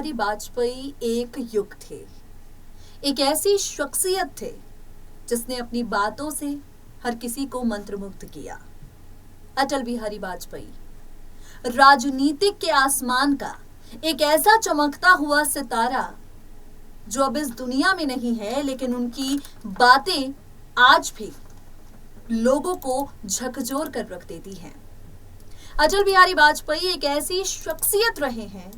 बिहारी वाजपेयी एक युग थे, एक ऐसी शख्सियत थे जिसने अपनी बातों से हर किसी को मंत्रमुग्ध किया। अटल बिहारी वाजपेयी राजनीतिक के आसमान का एक ऐसा चमकता हुआ सितारा जो अब इस दुनिया में नहीं है, लेकिन उनकी बातें आज भी लोगों को झकझोर कर रख देती हैं। अटल बिहारी वाजपेयी एक ऐसी शख्सियत रहे हैं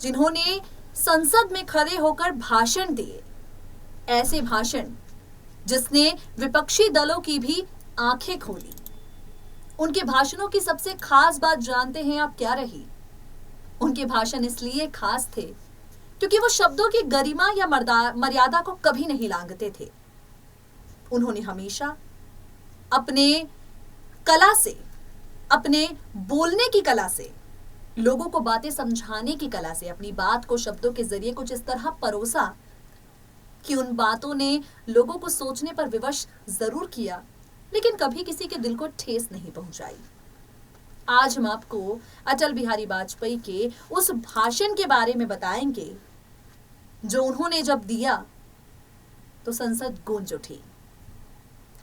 जिन्होंने संसद में खड़े होकर भाषण दिए, ऐसे भाषण जिसने विपक्षी दलों की भी आंखें खोली। उनके भाषणों की सबसे खास बात जानते हैं आप क्या रही? उनके भाषण इसलिए खास थे क्योंकि वो शब्दों की गरिमा या मर्यादा को कभी नहीं लांघते थे। उन्होंने हमेशा अपने कला से, अपने बोलने की कला से, लोगों को बातें समझाने की कला से अपनी बात को शब्दों के जरिए कुछ इस तरह परोसा कि उन बातों ने लोगों को सोचने पर विवश जरूर किया, लेकिन कभी किसी के दिल को ठेस नहीं पहुंचाई। आज हम आपको अटल बिहारी वाजपेयी के उस भाषण के बारे में बताएंगे जो उन्होंने जब दिया तो संसद गूंज उठी।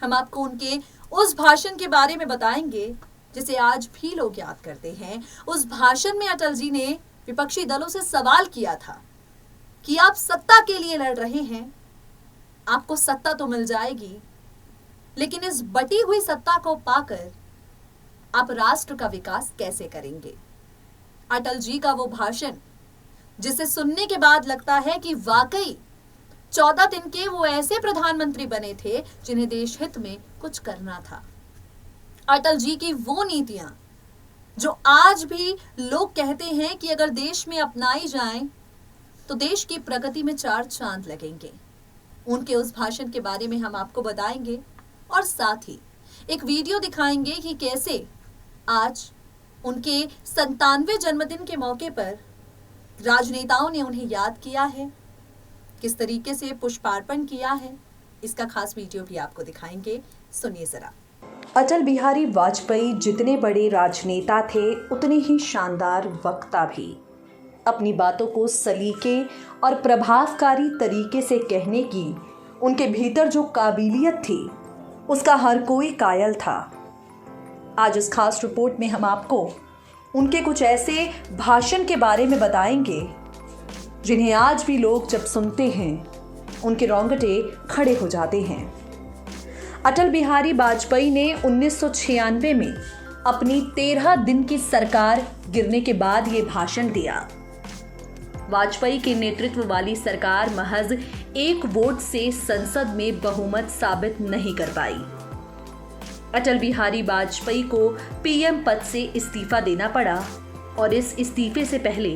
हम आपको उनके उस भाषण के बारे में बताएंगे जिसे आज भी लोग याद करते हैं। उस भाषण में अटल जी ने विपक्षी दलों से सवाल किया था कि आप सत्ता के लिए लड़ रहे हैं, आपको सत्ता तो मिल जाएगी, लेकिन इस बटी हुई सत्ता को पाकर आप राष्ट्र का विकास कैसे करेंगे? अटल जी का वो भाषण जिसे सुनने के बाद लगता है कि वाकई 14 दिन के वो ऐसे प्रधानमंत्री बने थे जिन्हें देश हित में कुछ करना था। अटल जी की वो नीतियां जो आज भी लोग कहते हैं कि अगर देश में अपनाई जाएं तो देश की प्रगति में 4 चांद लगेंगे। उनके उस भाषण के बारे में हम आपको बताएंगे और साथ ही एक वीडियो दिखाएंगे कि कैसे आज उनके 97वें जन्मदिन के मौके पर राजनेताओं ने उन्हें याद किया है, किस तरीके से पुष्पार्पण किया है। इसका खास वीडियो भी आपको दिखाएंगे, सुनिए जरा। अटल बिहारी वाजपेयी जितने बड़े राजनेता थे उतने ही शानदार वक्ता भी। अपनी बातों को सलीके और प्रभावकारी तरीके से कहने की उनके भीतर जो काबिलियत थी उसका हर कोई कायल था। आज इस खास रिपोर्ट में हम आपको उनके कुछ ऐसे भाषण के बारे में बताएंगे जिन्हें आज भी लोग जब सुनते हैं उनके रोंगटे खड़े हो जाते हैं। अटल बिहारी वाजपेयी ने 1996 में अपनी 13 दिन की सरकार गिरने के बाद ये भाषण दिया। वाजपेयी के नेतृत्व वाली सरकार महज 1 वोट से संसद में बहुमत साबित नहीं कर पाई। अटल बिहारी वाजपेयी को पीएम पद से इस्तीफा देना पड़ा और इस इस्तीफे से पहले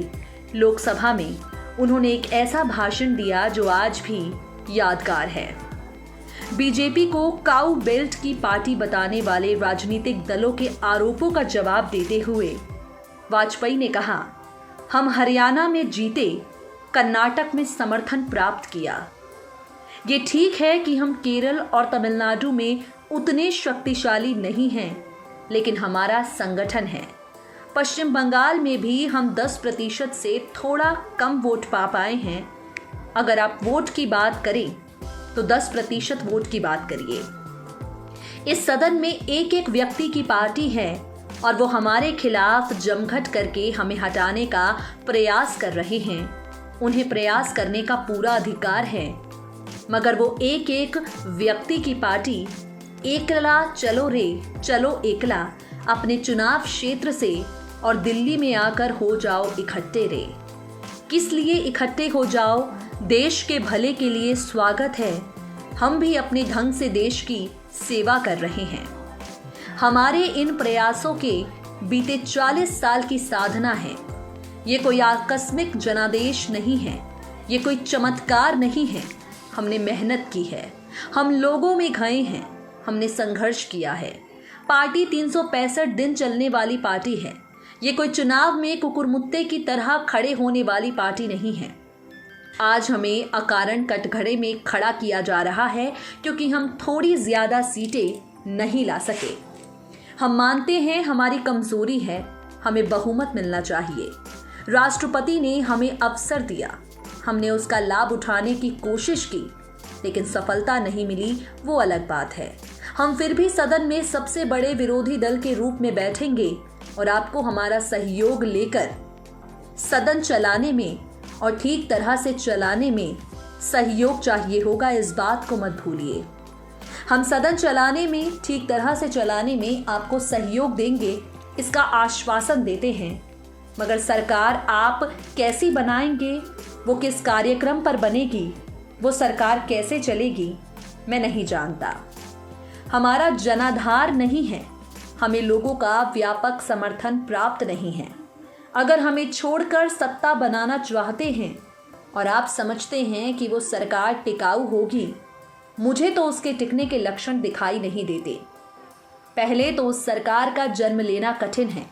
लोकसभा में उन्होंने एक ऐसा भाषण दिया जो आज भी यादगार है। बीजेपी को काऊ बेल्ट की पार्टी बताने वाले राजनीतिक दलों के आरोपों का जवाब देते हुए वाजपेयी ने कहा, हम हरियाणा में जीते, कर्नाटक में समर्थन प्राप्त किया। ये ठीक है कि हम केरल और तमिलनाडु में उतने शक्तिशाली नहीं हैं, लेकिन हमारा संगठन है। पश्चिम बंगाल में भी हम 10% से थोड़ा कम वोट पा पाए हैं। अगर आप वोट की बात करें तो 10% वोट की बात करिए। इस सदन में एक एक व्यक्ति की पार्टी है और वो हमारे खिलाफ जमघट करके हमें हटाने का प्रयास कर रहे हैं। उन्हें प्रयास करने का पूरा अधिकार है, मगर वो एक एक व्यक्ति की पार्टी एकला चलो रे चलो एकला अपने चुनाव क्षेत्र से और दिल्ली में आकर हो जाओ इकट्ठे रे। किस लिए इकट्ठे हो जाओ? देश के भले के लिए स्वागत है। हम भी अपने ढंग से देश की सेवा कर रहे हैं। हमारे इन प्रयासों के बीते 40 साल की साधना है। ये कोई आकस्मिक जनादेश नहीं है, ये कोई चमत्कार नहीं है। हमने मेहनत की है, हम लोगों में गए हैं, हमने संघर्ष किया है। पार्टी 365 दिन चलने वाली पार्टी है। ये कोई चुनाव में कुकुरमुत्ते की तरह खड़े होने वाली पार्टी नहीं है। आज हमें अकारण कटघरे में खड़ा किया जा रहा है क्योंकि हम थोड़ी ज्यादा सीटें नहीं ला सके। हम मानते हैं हमारी कमजोरी है, हमें बहुमत मिलना चाहिए। राष्ट्रपति ने हमें अवसर दिया, हमने उसका लाभ उठाने की कोशिश की, लेकिन सफलता नहीं मिली, वो अलग बात है। हम फिर भी सदन में सबसे बड़े विरोधी दल के रूप में बैठेंगे और आपको हमारा सहयोग लेकर सदन चलाने में और ठीक तरह से चलाने में सहयोग चाहिए होगा, इस बात को मत भूलिए। हम सदन चलाने में, ठीक तरह से चलाने में आपको सहयोग देंगे, इसका आश्वासन देते हैं। मगर सरकार आप कैसी बनाएंगे, वो किस कार्यक्रम पर बनेगी, वो सरकार कैसे चलेगी, मैं नहीं जानता। हमारा जनाधार नहीं है, हमें लोगों का व्यापक समर्थन प्राप्त नहीं है। अगर हमें छोड़कर सत्ता बनाना चाहते हैं और आप समझते हैं कि वो सरकार टिकाऊ होगी, मुझे तो उसके टिकने के लक्षण दिखाई नहीं देते। पहले तो उस सरकार का जन्म लेना कठिन है,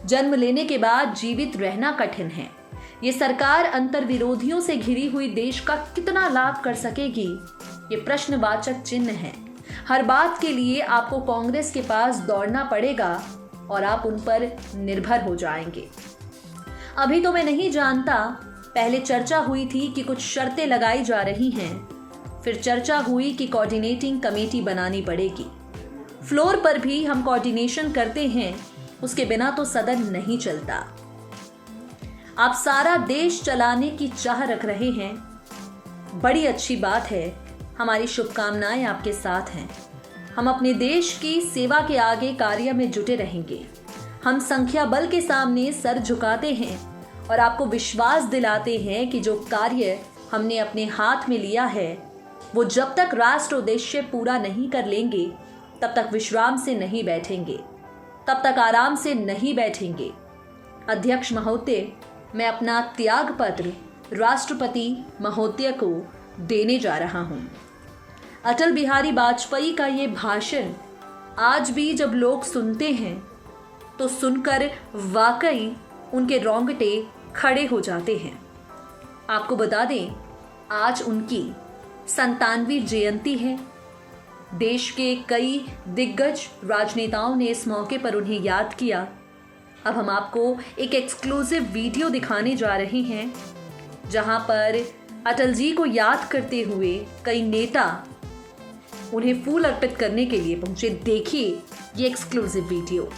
जन्म लेने के बाद जीवित रहना कठिन है। ये सरकार अंतर्विरोधियों से घिरी हुई देश का कितना लाभ कर सकेगी, ये प्रश्नवाचक चिन्ह है। हर बात के लिए आपको कांग्रेस के पास दौड़ना पड़ेगा और आप उन पर निर्भर हो जाएंगे। अभी तो मैं नहीं जानता, पहले चर्चा हुई थी कि कुछ शर्तें लगाई जा रही हैं, फिर चर्चा हुई कि कोऑर्डिनेटिंग कमेटी बनानी पड़ेगी। फ्लोर पर भी हम कोऑर्डिनेशन करते हैं, उसके बिना तो सदन नहीं चलता। आप सारा देश चलाने की चाह रख रहे हैं, बड़ी अच्छी बात है, हमारी शुभकामनाएं आपके साथ हैं। हम अपने देश की सेवा के आगे कार्य में जुटे रहेंगे। हम संख्या बल के सामने सर झुकाते हैं और आपको विश्वास दिलाते हैं कि जो कार्य हमने अपने हाथ में लिया है, वो जब तक राष्ट्र उद्देश्य पूरा नहीं कर लेंगे, तब तक विश्राम से नहीं बैठेंगे, तब तक आराम से नहीं बैठेंगे। अध्यक्ष महोदय, मैं अपना त्याग पत्र राष्ट्रपति महोदय को देने जा रहा हूं। अटल बिहारी वाजपेयी का ये भाषण आज भी जब लोग सुनते हैं तो सुनकर वाकई उनके रोंगटे खड़े हो जाते हैं। आपको बता दें, आज उनकी 97वीं जयंती है। देश के कई दिग्गज राजनेताओं ने इस मौके पर उन्हें याद किया। अब हम आपको एक एक्सक्लूसिव वीडियो दिखाने जा रहे हैं, जहां पर अटल जी को याद करते हुए कई नेता उन्हें फूल अर्पित करने के लिए पहुंचे। देखिए ये एक्सक्लूसिव वीडियो।